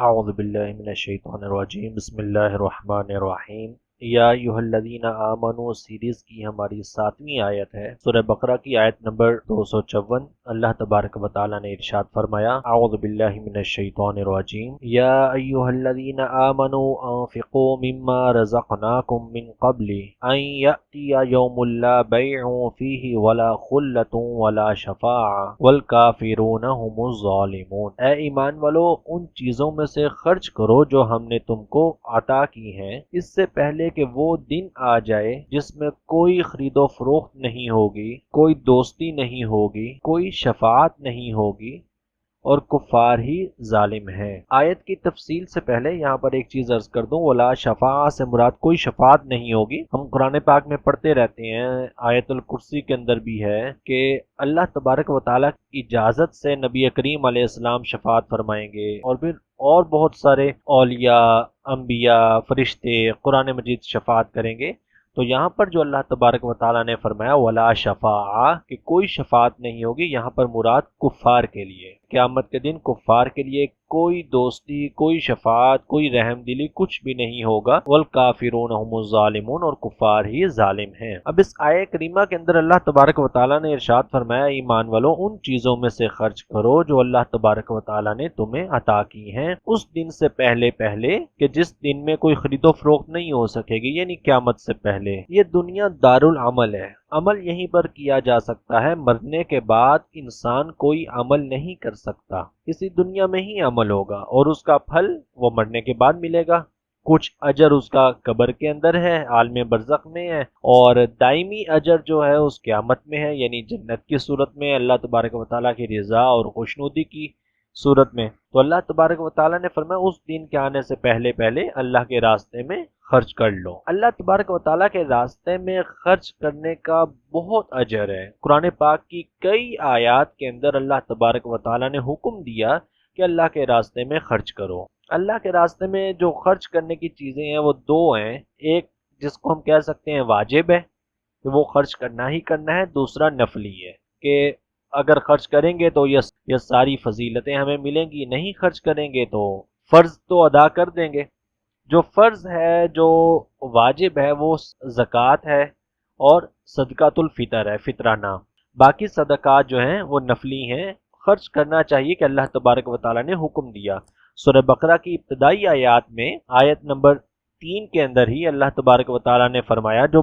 اعوذ باللہ من الشیطان الرجیم بسم اللہ الرحمن الرحیم یا ایھا الذین آمنوا سیریز کی ہماری 7ویں آیت ہے۔ سورہ بقرہ کی آیت نمبر 254۔ اللہ تبارک و تعالیٰ نے ارشاد فرمایا، اعوذ باللہ من الشیطان الرجیم یا ایھا الذین آمنوا انفقوا مما رزقناکم من قبل ان یأتی یوم لا بیع فیہ ولا خلۃ ولا شفاعہ والکافرون هم الظالمون۔ اے ایمان والو، ان چیزوں میں سے خرچ کرو جو ہم نے تم کو عطا کی ہیں، اس سے پہلے کہ وہ دن آ جائے جس میں کوئی خرید و فروخت نہیں ہوگی، کوئی دوستی نہیں ہوگی، کوئی شفاعت نہیں ہوگی اور کفار ہی ظالم ہیں۔ آیت کی تفصیل سے پہلے یہاں پر ایک چیز عرض کر دوں، ولا شفاعہ سے مراد کوئی شفاعت نہیں ہوگی۔ ہم قرآن پاک میں پڑھتے رہتے ہیں، آیت الکرسی کے اندر بھی ہے کہ اللہ تبارک و تعالیٰ کی اجازت سے نبی کریم علیہ السلام شفاعت فرمائیں گے، اور پھر اور بہت سارے اولیاء، انبیاء، فرشتے قرآن مجید شفاعت کریں گے۔ تو یہاں پر جو اللہ تبارک و تعالیٰ نے فرمایا ولا شفاعہ، کہ کوئی شفاعت نہیں ہوگی، یہاں پر مراد کفار کے لیے۔ قیامت کے دن کفار کے لیے کوئی دوستی، کوئی شفاعت، کوئی رحم دلی کچھ بھی نہیں ہوگا۔ والکافرون هم الظالمون، اور کفار ہی ظالم ہیں۔ اب اس آیہ کریمہ کے اندر اللہ تبارک و تعالیٰ نے ارشاد فرمایا، ایمان والو ان چیزوں میں سے خرچ کرو جو اللہ تبارک و تعالیٰ نے تمہیں عطا کی ہیں، اس دن سے پہلے کہ جس دن میں کوئی خرید و فروخت نہیں ہو سکے گی، یعنی قیامت سے پہلے۔ یہ دنیا دارالعمل ہے، عمل یہیں پر کیا جا سکتا ہے، مرنے کے بعد انسان کوئی عمل نہیں کر سکتا، اسی دنیا میں ہی عمل ہوگا اور اس کا پھل وہ مرنے کے بعد ملے گا۔ کچھ اجر اس کا قبر کے اندر ہے، عالم برزخ میں ہے، اور دائمی اجر جو ہے اس قیامت میں ہے، یعنی جنت کی صورت میں، اللہ تبارک و تعالیٰ کی رضا اور خوشنودی کی صورت میں۔ تو اللہ تبارک و تعالیٰ نے فرمایا اس دن کے آنے سے پہلے اللہ کے راستے میں خرچ کر لو۔ اللہ تبارک و تعالیٰ کے راستے میں خرچ کرنے کا بہت اجر ہے۔ قرآن پاک کی کئی آیات کے اندر اللہ تبارک و تعالیٰ نے حکم دیا کہ اللہ کے راستے میں خرچ کرو۔ اللہ کے راستے میں جو خرچ کرنے کی چیزیں ہیں وہ دو ہیں، ایک جس کو ہم کہہ سکتے ہیں واجب ہے کہ وہ خرچ کرنا ہی کرنا ہے، دوسرا نفلی ہے کہ اگر خرچ کریں گے تو یہ ساری فضیلتیں ہمیں ملیں گی، نہیں خرچ کریں گے تو فرض تو ادا کر دیں گے۔ جو فرض ہے، جو واجب ہے، وہ زکوٰۃ ہے اور صدقۃ الفطر ہے، فطرانہ۔ باقی صدقات جو ہیں وہ نفلی ہیں، خرچ کرنا چاہیے کہ اللہ تبارک و تعالیٰ نے حکم دیا۔ سورہ بقرہ کی ابتدائی آیات میں آیت نمبر 3 کے اندر ہی اللہ تبارک و تعالیٰ نے فرمایا، جو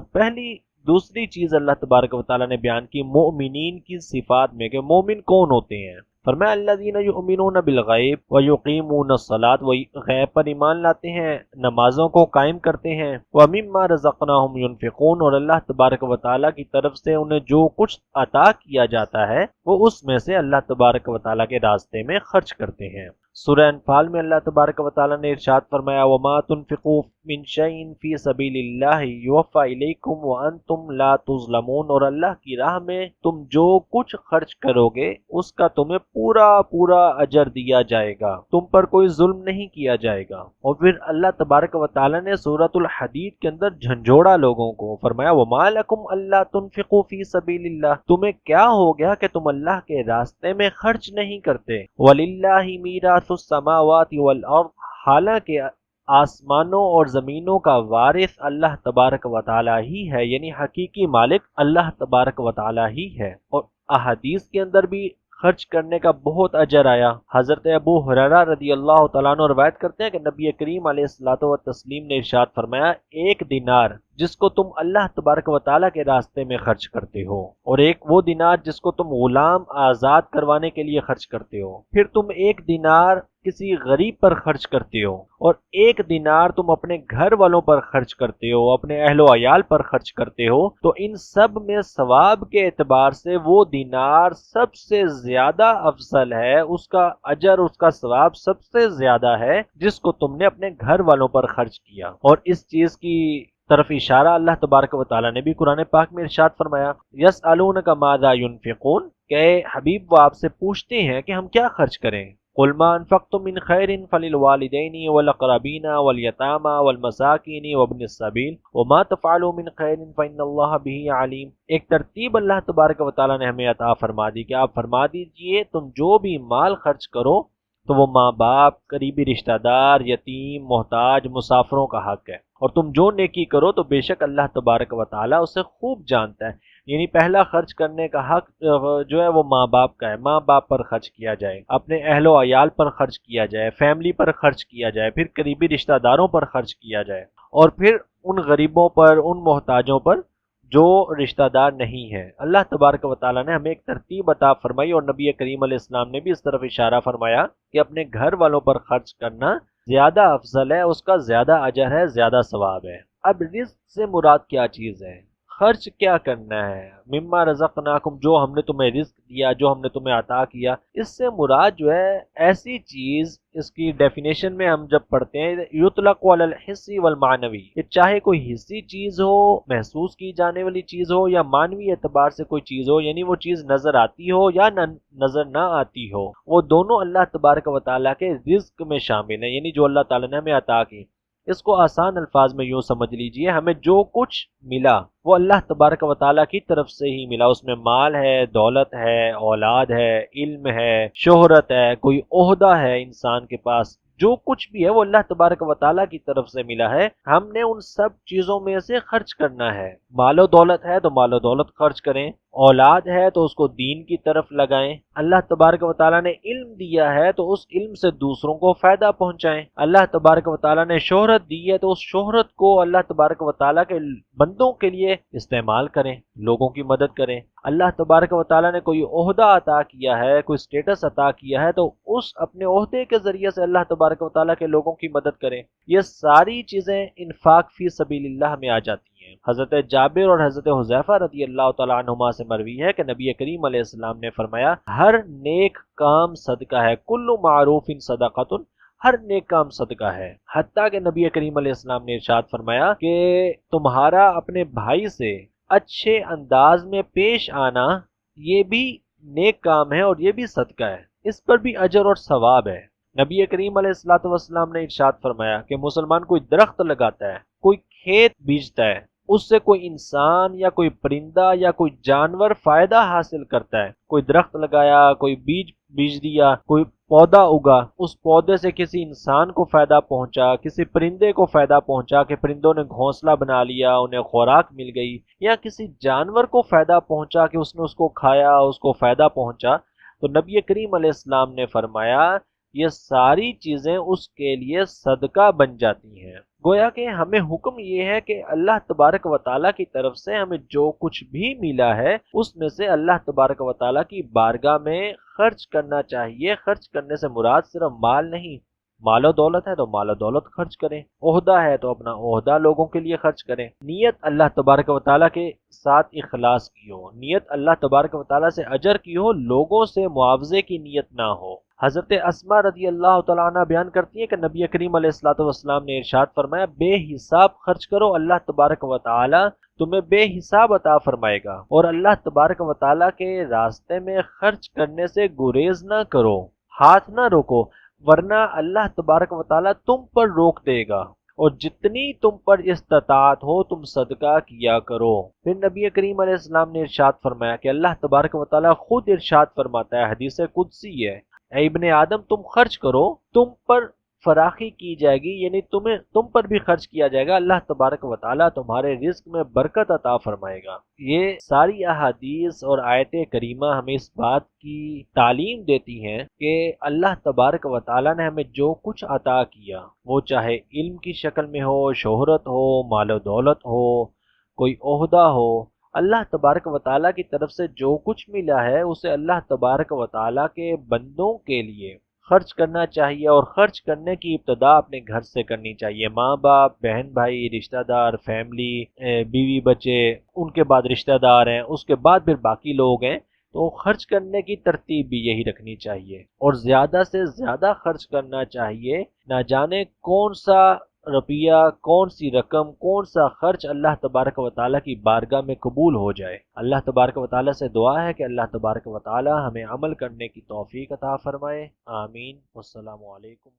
دوسری چیز اللہ تبارک و تعالیٰ نے بیان کی مومنین کی صفات میں، کہ مومن کون ہوتے ہیں۔ فرمایا الذین یؤمنون بالغیب ویقیمون الصلاۃ، وہ غیب پر ایمان لاتے ہیں، نمازوں کو قائم کرتے ہیں، ومما رزقناہم ینفقون، اور اللہ تبارک و تعالیٰ کی طرف سے انہیں جو کچھ عطا کیا جاتا ہے وہ اس میں سے اللہ تبارک و تعالیٰ کے راستے میں خرچ کرتے ہیں۔ سورہ انفال میں اللہ تبارک و تعالیٰ نے ارشاد فرمایا، وما تنفقوا من شیء فی سبیل اللہ یوفی الیکم وانتم لا تظلمون، اور اللہ کی راہ میں تم جو کچھ خرچ کرو گے اس کا تمہیں پورا اجر دیا جائے گا، تم پر کوئی ظلم نہیں کیا جائے گا۔ اور پھر اللہ تبارک و تعالیٰ نے سورۃ الحدید کے اندر جھنجھوڑا لوگوں کو، فرمایا وما لکم الا تنفقوا فی سبیل اللہ، تمہیں کیا ہو گیا کہ تم اللہ کے راستے میں خرچ نہیں کرتے۔ وللہ میراث السماوات والارض، حالانکہ آسمانوں اور زمینوں کا وارث اللہ تبارک و تعالیٰ ہی ہے، یعنی حقیقی مالک اللہ تبارک و تعالیٰ ہی ہے۔ اور احادیث کے اندر بھی خرچ کرنے کا بہت اجر آیا۔ حضرت ابو ہریرہ رضی اللہ تعالیٰ عنہ روایت کرتے ہیں کہ نبی کریم علیہ الصلوۃ والتسلیم نے ارشاد فرمایا، ایک دینار جس کو تم اللہ تبارک و تعالیٰ کے راستے میں خرچ کرتے ہو، اور ایک وہ دینار جس کو تم غلام آزاد کروانے کے لیے خرچ کرتے ہو، پھر تم ایک دینار کسی غریب پر خرچ کرتے ہو، اور ایک دینار تم اپنے گھر والوں پر خرچ کرتے ہو، اپنے اہل و عیال پر خرچ کرتے ہو، تو ان سب میں ثواب کے اعتبار سے وہ دینار سب سے زیادہ افضل ہے، اس کا اجر، اس کا ثواب سب سے زیادہ ہے جس کو تم نے اپنے گھر والوں پر خرچ کیا۔ اور اس چیز کی طرف اشارہ اللہ تبارک و تعالیٰ نے بھی قرآن پاک میں ارشاد فرمایا، یسألونک ماذا ینفقون، کہ حبیب وہ آپ سے پوچھتے ہیں کہ ہم کیا خرچ کریں۔ قل ما انفقتم من خیر فللوالدین والاقربین والیتامى والمساکین وابن السبیل وما تفعلوا من خیر فإن اللہ بہ علیم۔ ایک ترتیب اللہ تبارک و تعالیٰ نے ہمیں عطا فرما دی کہ آپ فرما دیجئے تم جو بھی مال خرچ کرو تو وہ ماں باپ، قریبی رشتہ دار، یتیم، محتاج، مسافروں کا حق ہے۔ اور تم جو نیکی کرو تو بے شک اللہ تبارک و تعالیٰ اسے خوب جانتا ہے۔ یعنی پہلا خرچ کرنے کا حق جو ہے وہ ماں باپ کا ہے، ماں باپ پر خرچ کیا جائے، اپنے اہل و عیال پر خرچ کیا جائے، فیملی پر خرچ کیا جائے، پھر قریبی رشتہ داروں پر خرچ کیا جائے، اور پھر ان غریبوں پر، ان محتاجوں پر جو رشتہ دار نہیں ہے۔ اللہ تبارک و تعالیٰ نے ہمیں ایک ترتیب عطا فرمائی، اور نبی کریم علیہ السلام نے بھی اس طرف اشارہ فرمایا کہ اپنے گھر والوں پر خرچ کرنا زیادہ افضل ہے، اس کا زیادہ اجر ہے، زیادہ ثواب ہے۔ اب رزق سے مراد کیا چیز ہے؟ خرچ کیا کرنا ہے؟ مما رزقناکم، جو ہم نے تمہیں رزق دیا، جو ہم نے تمہیں عطا کیا، اس سے مراد جو ہے ایسی چیز، اس کی ڈیفینیشن میں ہم جب پڑھتے ہیں یطلق علی الحسی والمعنوی، کہ چاہے کوئی حسی چیز ہو، محسوس کی جانے والی چیز ہو، یا معنوی اعتبار سے کوئی چیز ہو، یعنی وہ چیز نظر آتی ہو یا نظر نہ آتی ہو، وہ دونوں اللہ تبارک و تعالیٰ کے رزق میں شامل ہیں، یعنی جو اللہ تعالیٰ نے ہمیں عطا کی۔ اس کو آسان الفاظ میں یوں سمجھ لیجئے، ہمیں جو کچھ ملا وہ اللہ تبارک و تعالیٰ کی طرف سے ہی ملا۔ اس میں مال ہے، دولت ہے، اولاد ہے، علم ہے، شہرت ہے، کوئی عہدہ ہے انسان کے پاس، جو کچھ بھی ہے وہ اللہ تبارک و تعالیٰ کی طرف سے ملا ہے۔ ہم نے ان سب چیزوں میں سے خرچ کرنا ہے۔ مال و دولت ہے تو مال و دولت خرچ کریں، اولاد ہے تو اس کو دین کی طرف لگائیں، اللہ تبارک و تعالیٰ نے علم دیا ہے تو اس علم سے دوسروں کو فائدہ پہنچائیں، اللہ تبارک و تعالیٰ نے شہرت دی ہے تو اس شہرت کو اللہ تبارک و تعالیٰ کے بندوں کے لیے استعمال کریں، لوگوں کی مدد کریں۔ اللہ تبارک و تعالیٰ نے کوئی عہدہ عطا کیا ہے، کوئی سٹیٹس عطا کیا ہے، تو اس اپنے عہدے کے ذریعے سے اللہ تبارک و تعالیٰ کے لوگوں کی مدد کریں۔ یہ ساری چیزیں انفاق فی سبیل اللہ میں آ جاتی ہیں۔ حضرت جابر اور حضرت حذیفہ رضی اللہ تعالیٰ عنہما سے مروی ہے کہ نبی کریم علیہ السلام نے فرمایا، ہر نیک کام صدقہ ہے، کل معروف صدقۃ، ہر نیک کام صدقہ ہے۔ حتیٰ کہ نبی کریم علیہ السلام نے ارشاد فرمایا کہ تمہارا اپنے بھائی سے اچھے انداز میں پیش آنا یہ بھی نیک کام ہے اور یہ بھی صدقہ ہے، اس پر بھی اجر اور ثواب ہے۔ نبی کریم علیہ الصلوۃ والسلام نے ارشاد فرمایا کہ مسلمان کوئی درخت لگاتا ہے، کوئی کھیت بیجتا ہے، اس سے کوئی انسان یا کوئی پرندہ یا کوئی جانور فائدہ حاصل کرتا ہے، کوئی درخت لگایا، کوئی بیج دیا، کوئی پودا اگا، اس پودے سے کسی انسان کو فائدہ پہنچا، کسی پرندے کو فائدہ پہنچا کہ پرندوں نے گھونسلہ بنا لیا، انہیں خوراک مل گئی، یا کسی جانور کو فائدہ پہنچا کہ اس نے اس کو کھایا، اس کو فائدہ پہنچا، تو نبی کریم علیہ السلام نے فرمایا یہ ساری چیزیں اس کے لیے صدقہ بن جاتی ہیں۔ گویا کہ ہمیں حکم یہ ہے کہ اللہ تبارک و تعالیٰ کی طرف سے ہمیں جو کچھ بھی ملا ہے اس میں سے اللہ تبارک و تعالیٰ کی بارگاہ میں خرچ کرنا چاہیے۔ خرچ کرنے سے مراد صرف مال نہیں، مال و دولت ہے تو مال و دولت خرچ کریں، عہدہ ہے تو اپنا عہدہ لوگوں کے لیے خرچ کریں، نیت اللہ تبارک و تعالیٰ کے ساتھ اخلاص کی ہو، نیت اللہ تبارک و تعالیٰ سے اجر کی ہو، لوگوں سے معاوضے کی نیت نہ ہو۔ حضرت اسما رضی اللہ تعالیٰ عنہ بیان کرتی ہیں کہ نبی کریم علیہ الصلوۃ والسلام نے ارشاد فرمایا، بے حساب خرچ کرو، اللہ تبارک و تعالیٰ تمہیں بے حساب عطا فرمائے گا، اور اللہ تبارک و تعالیٰ کے راستے میں خرچ کرنے سے گریز نہ کرو، ہاتھ نہ روکو، ورنہ اللہ تبارک و تعالیٰ تم پر روک دے گا، اور جتنی تم پر استطاعت ہو تم صدقہ کیا کرو۔ پھر نبی کریم علیہ السلام نے ارشاد فرمایا کہ اللہ تبارک و تعالیٰ خود ارشاد فرماتا ہے، حدیث قدسی ہے، اے ابن آدم تم خرچ کرو، تم پر فراخی کی جائے گی، یعنی تم پر بھی خرچ کیا جائے گا، اللہ تبارک و تعالیٰ تمہارے رزق میں برکت عطا فرمائے گا۔ یہ ساری احادیث اور آیت کریمہ ہمیں اس بات کی تعلیم دیتی ہیں کہ اللہ تبارک و تعالیٰ نے ہمیں جو کچھ عطا کیا، وہ چاہے علم کی شکل میں ہو، شہرت ہو، مال و دولت ہو، کوئی عہدہ ہو، اللہ تبارک و تعالیٰ کی طرف سے جو کچھ ملا ہے اسے اللہ تبارک و تعالیٰ کے بندوں کے لیے خرچ کرنا چاہیے، اور خرچ کرنے کی ابتدا اپنے گھر سے کرنی چاہیے۔ ماں باپ، بہن بھائی، رشتہ دار، فیملی، بیوی بچے، ان کے بعد رشتہ دار ہیں، اس کے بعد پھر باقی لوگ ہیں، تو خرچ کرنے کی ترتیب بھی یہی رکھنی چاہیے، اور زیادہ سے زیادہ خرچ کرنا چاہیے۔ نہ جانے کون سا روپیہ، کون سی رقم، کون سا خرچ اللہ تبارک و تعالیٰ کی بارگاہ میں قبول ہو جائے۔ اللہ تبارک و تعالیٰ سے دعا ہے کہ اللہ تبارک و تعالیٰ ہمیں عمل کرنے کی توفیق عطا فرمائے، آمین۔ والسلام علیکم۔